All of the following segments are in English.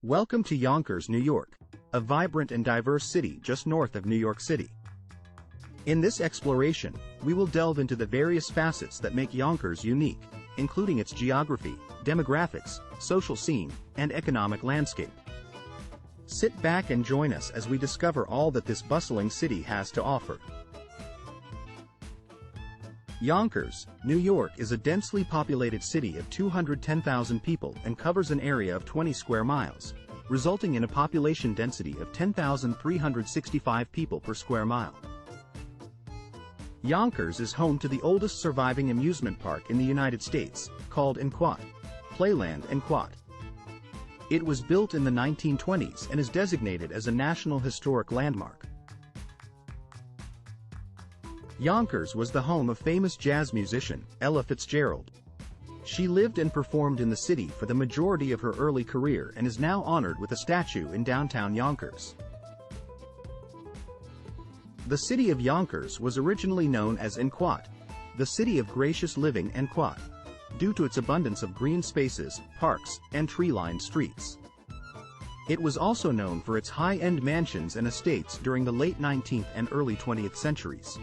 Welcome to Yonkers, New York, a vibrant and diverse city just north of New York City. In this exploration, we will delve into the various facets that make Yonkers unique, including its geography, demographics, social scene, and economic landscape. Sit back and join us as we discover all that this bustling city has to offer. Yonkers, New York is a densely populated city of 210,000 people and covers an area of 20 square miles, resulting in a population density of 10,365 people per square mile. Yonkers is home to the oldest surviving amusement park in the United States, called Inquat, Playland Inquat. It was built in the 1920s and is designated as a National Historic Landmark. Yonkers was the home of famous jazz musician, Ella Fitzgerald. She lived and performed in the city for the majority of her early career and is now honored with a statue in downtown Yonkers. The city of Yonkers was originally known as Inquat, the city of gracious living Inquat, due to its abundance of green spaces, parks, and tree-lined streets. It was also known for its high-end mansions and estates during the late 19th and early 20th centuries.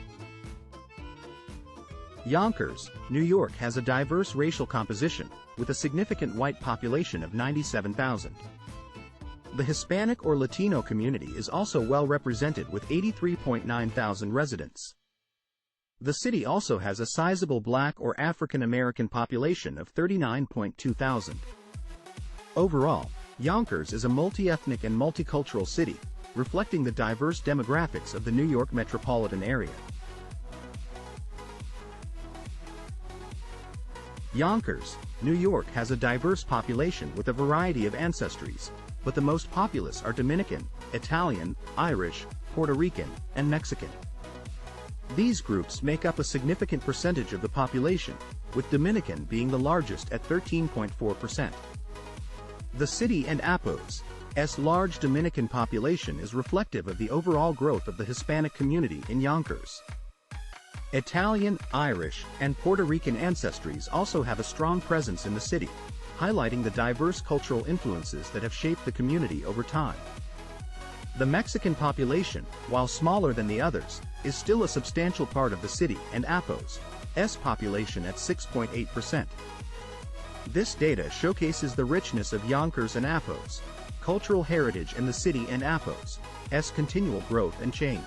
Yonkers, New York has a diverse racial composition, with a significant white population of 97,000. The Hispanic or Latino community is also well represented with 83.9 thousand residents. The city also has a sizable Black or African American population of 39.2 thousand. Overall, Yonkers is a multi-ethnic and multicultural city, reflecting the diverse demographics of the New York metropolitan area. Yonkers, New York has a diverse population with a variety of ancestries, but the most populous are Dominican, Italian, Irish, Puerto Rican, and Mexican. These groups make up a significant percentage of the population, with Dominican being the largest at 13.4%. The city and Apos' large Dominican population is reflective of the overall growth of the Hispanic community in Yonkers. Italian, Irish, and Puerto Rican ancestries also have a strong presence in the city, highlighting the diverse cultural influences that have shaped the community over time. The Mexican population, while smaller than the others, is still a substantial part of the city and Apos' population at 6.8%. This data showcases the richness of Yonkers and Apos' cultural heritage and the city and Apos' continual growth and change.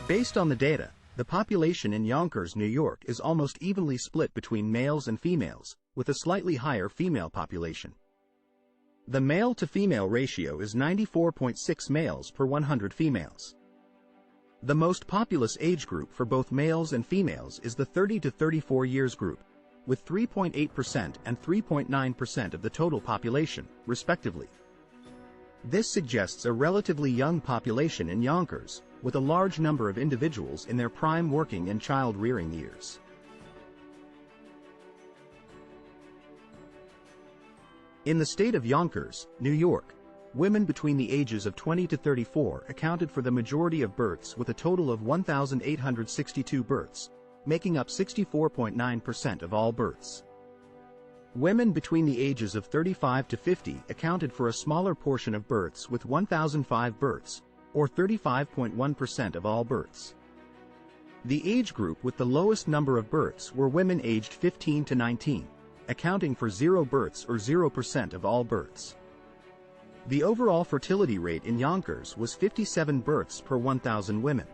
Based on the data, the population in Yonkers, New York is almost evenly split between males and females, with a slightly higher female population. The male-to-female ratio is 94.6 males per 100 females. The most populous age group for both males and females is the 30 to 34 years group, with 3.8% and 3.9% of the total population, respectively. This suggests a relatively young population in Yonkers, with a large number of individuals in their prime working and child-rearing years. In the state of Yonkers, New York, women between the ages of 20 to 34 accounted for the majority of births with a total of 1,862 births, making up 64.9% of all births. Women between the ages of 35 to 50 accounted for a smaller portion of births with 1,005 births, or 35.1% of all births. The age group with the lowest number of births were women aged 15 to 19, accounting for 0 births or 0% of all births. The overall fertility rate in Yonkers was 57 births per 1,000 women.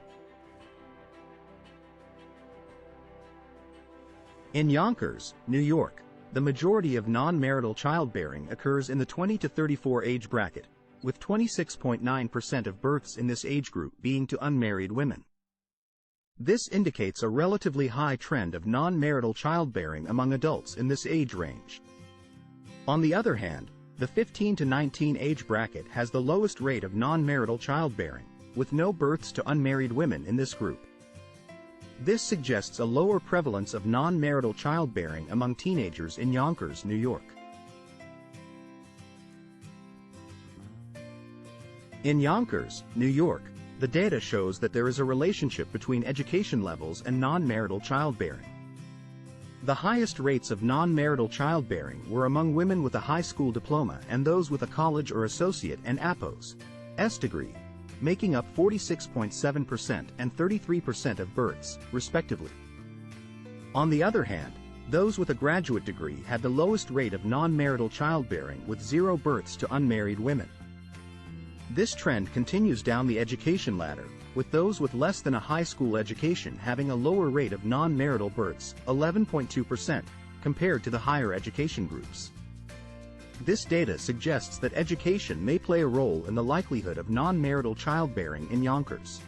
In Yonkers, New York, the majority of non-marital childbearing occurs in the 20 to 34 age bracket, with 26.9% of births in this age group being to unmarried women. This indicates a relatively high trend of non-marital childbearing among adults in this age range. On the other hand, the 15 to 19 age bracket has the lowest rate of non-marital childbearing, with no births to unmarried women in this group. This suggests a lower prevalence of non-marital childbearing among teenagers in Yonkers, New York. In Yonkers, New York, The data shows that there is a relationship between education levels and non-marital childbearing. The highest rates of non-marital childbearing were among women with a high school diploma and those with a college or associate and APOS degree, making up 46.7% and 33% of births, respectively. On the other hand, those with a graduate degree had the lowest rate of non-marital childbearing with 0 births to unmarried women. This trend continues down the education ladder, with those with less than a high school education having a lower rate of non-marital births, 11.2%, compared to the higher education groups. This data suggests that education may play a role in the likelihood of non-marital childbearing in Yonkers.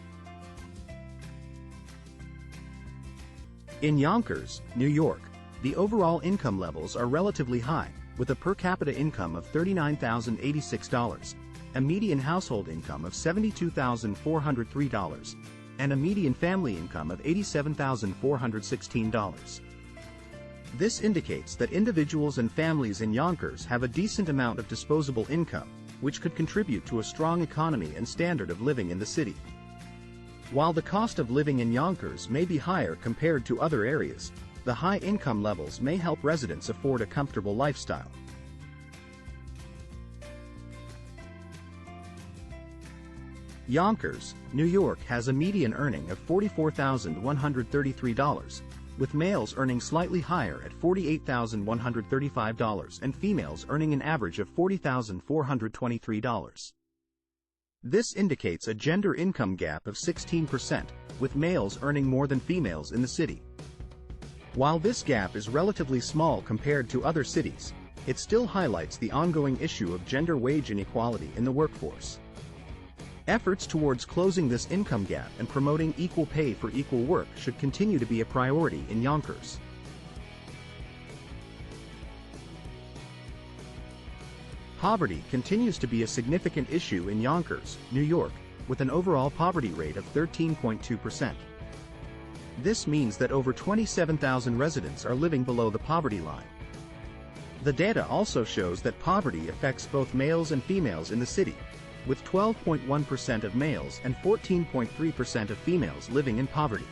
In Yonkers, New York, the overall income levels are relatively high, with a per capita income of $39,086, a median household income of $72,403, and a median family income of $87,416. This indicates that individuals and families in Yonkers have a decent amount of disposable income, which could contribute to a strong economy and standard of living in the city. While the cost of living in Yonkers may be higher compared to other areas, the high income levels may help residents afford a comfortable lifestyle. Yonkers, New York has a median earning of $44,133, with males earning slightly higher at $48,135 and females earning an average of $40,423. This indicates a gender income gap of 16%, with males earning more than females in the city. While this gap is relatively small compared to other cities, it still highlights the ongoing issue of gender wage inequality in the workforce. Efforts towards closing this income gap and promoting equal pay for equal work should continue to be a priority in Yonkers. Poverty continues to be a significant issue in Yonkers, New York, with an overall poverty rate of 13.2%. This means that over 27,000 residents are living below the poverty line. The data also shows that poverty affects both males and females in the city, with 12.1% of males and 14.3% of females living in poverty.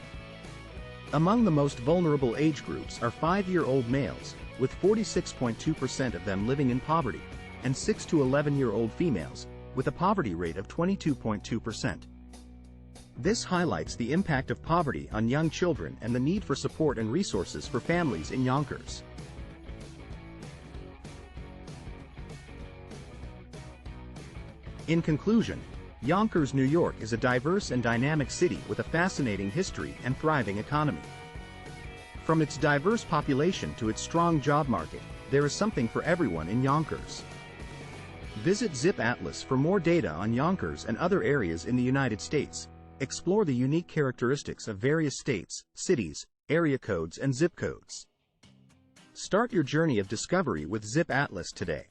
Among the most vulnerable age groups are 5-year-old males, with 46.2% of them living in poverty, and 6 to 11-year-old females, with a poverty rate of 22.2%. This highlights the impact of poverty on young children and the need for support and resources for families in Yonkers. In conclusion, Yonkers, New York is a diverse and dynamic city with a fascinating history and thriving economy. From its diverse population to its strong job market, there is something for everyone in Yonkers. Visit ZipAtlas for more data on Yonkers and other areas in the United States. Explore the unique characteristics of various states, cities, area codes and zip codes. Start your journey of discovery with ZipAtlas today.